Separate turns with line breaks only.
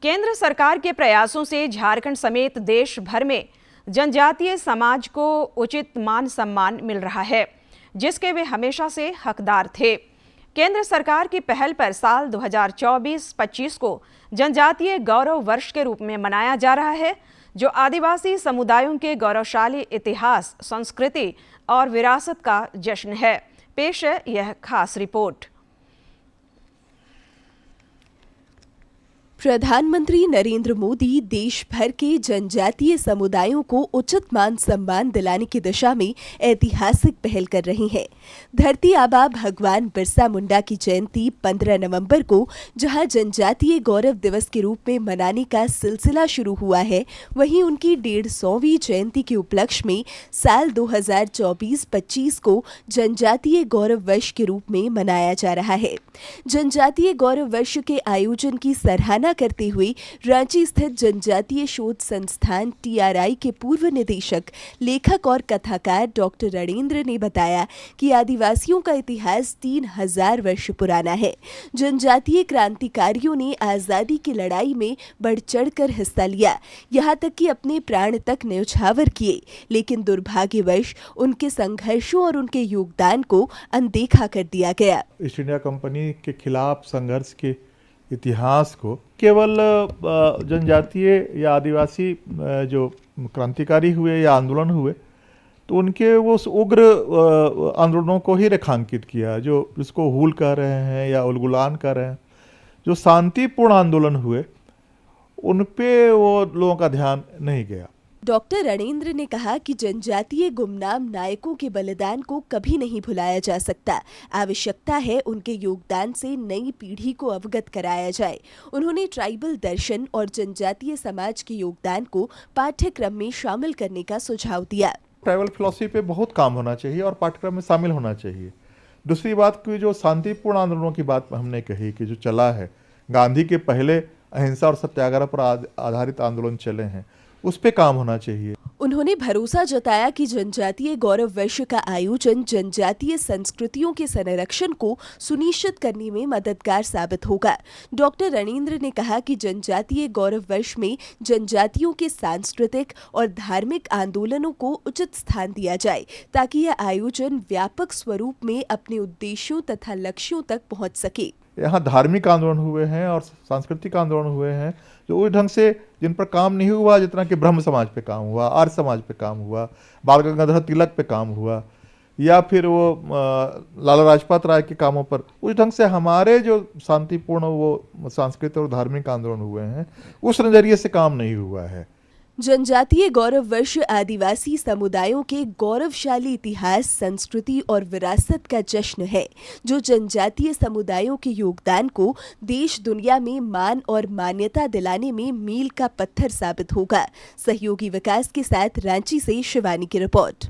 केंद्र सरकार के प्रयासों से झारखंड समेत देश भर में जनजातीय समाज को उचित मान सम्मान मिल रहा है, जिसके वे हमेशा से हकदार थे। केंद्र सरकार की पहल पर साल 2024-25 को जनजातीय गौरव वर्ष के रूप में मनाया जा रहा है, जो आदिवासी समुदायों के गौरवशाली इतिहास, संस्कृति और विरासत का जश्न है। पेश है यह खास रिपोर्ट।
प्रधानमंत्री नरेंद्र मोदी देश भर के जनजातीय समुदायों को उचित मान सम्मान दिलाने की दिशा में ऐतिहासिक पहल कर रहे हैं। धरती आबा भगवान बिरसा मुंडा की जयंती 15 नवंबर को जहां जनजातीय गौरव दिवस के रूप में मनाने का सिलसिला शुरू हुआ है, वहीं उनकी 150वीं जयंती के उपलक्ष्य में साल 2024-25 को जनजातीय गौरव वर्ष के रूप में मनाया जा रहा है। जनजातीय गौरव वर्ष के आयोजन की सराहना करते हुए रांची स्थित जनजातीय शोध संस्थान TRI के पूर्व निदेशक, लेखक और कथाकार डॉक्टर रणेंद्र ने बताया कि आदिवासियों का इतिहास 3000 वर्ष पुराना है। जनजातीय क्रांतिकारियों ने आजादी की लड़ाई में बढ़ चढ़कर हिस्सा लिया, यहाँ तक कि अपने प्राण तक न्यौछावर किए, लेकिन दुर्भाग्यवश उनके संघर्षों और उनके योगदान को अनदेखा कर दिया गया।
ईस्ट इंडिया कंपनी के खिलाफ संघर्ष के इतिहास को केवल जनजातीय या आदिवासी जो क्रांतिकारी हुए या आंदोलन हुए, तो उनके वो उग्र आंदोलनों को ही रेखांकित किया, जो जिसको हूल कह रहे हैं या उलगुलान कह रहे हैं। जो शांतिपूर्ण आंदोलन हुए उन पे वो लोगों का ध्यान नहीं गया।
डॉक्टर रणेंद्र ने कहा कि जनजातीय गुमनाम नायकों के बलिदान को कभी नहीं भुलाया जा सकता। आवश्यकता है उनके योगदान से नई पीढ़ी को अवगत कराया जाए। उन्होंने ट्राइबल दर्शन और जनजातीय समाज के योगदान को पाठ्यक्रम में शामिल करने का सुझाव दिया।
ट्राइबल फिलॉसफी पे बहुत काम होना चाहिए और पाठ्यक्रम में शामिल होना चाहिए। दूसरी बात की जो शांतिपूर्ण आंदोलनों की बात हमने कही कि जो चला है, गांधी के पहले अहिंसा और सत्याग्रह पर आधारित आंदोलन चले हैं, उस पे काम होना चाहिए।
उन्होंने भरोसा जताया कि जनजातीय गौरव वर्ष का आयोजन जनजातीय संस्कृतियों के संरक्षण को सुनिश्चित करने में मददगार साबित होगा। डॉक्टर रणेंद्र ने कहा कि जनजातीय गौरव वर्ष में जनजातियों के सांस्कृतिक और धार्मिक आंदोलनों को उचित स्थान दिया जाए, ताकि यह आयोजन व्यापक स्वरूप में अपने उद्देश्यों तथा लक्ष्यों तक पहुँच सके।
यहाँ धार्मिक आंदोलन हुए हैं और सांस्कृतिक आंदोलन हुए हैं जो उस ढंग से जिन पर काम नहीं हुआ, जितना कि ब्रह्म समाज पे काम हुआ, आर्य समाज पे काम हुआ, बाल गंगाधर तिलक पे काम हुआ, या फिर वो लाला लाजपत राय के कामों पर, उस ढंग से हमारे जो शांतिपूर्ण वो सांस्कृतिक और धार्मिक आंदोलन हुए हैं, उस नज़रिए से काम नहीं हुआ है।
जनजातीय गौरव वर्ष आदिवासी समुदायों के गौरवशाली इतिहास, संस्कृति और विरासत का जश्न है, जो जनजातीय समुदायों के योगदान को देश दुनिया में मान और मान्यता दिलाने में मील का पत्थर साबित होगा। सहयोगी विकास के साथ रांची से शिवानी की रिपोर्ट।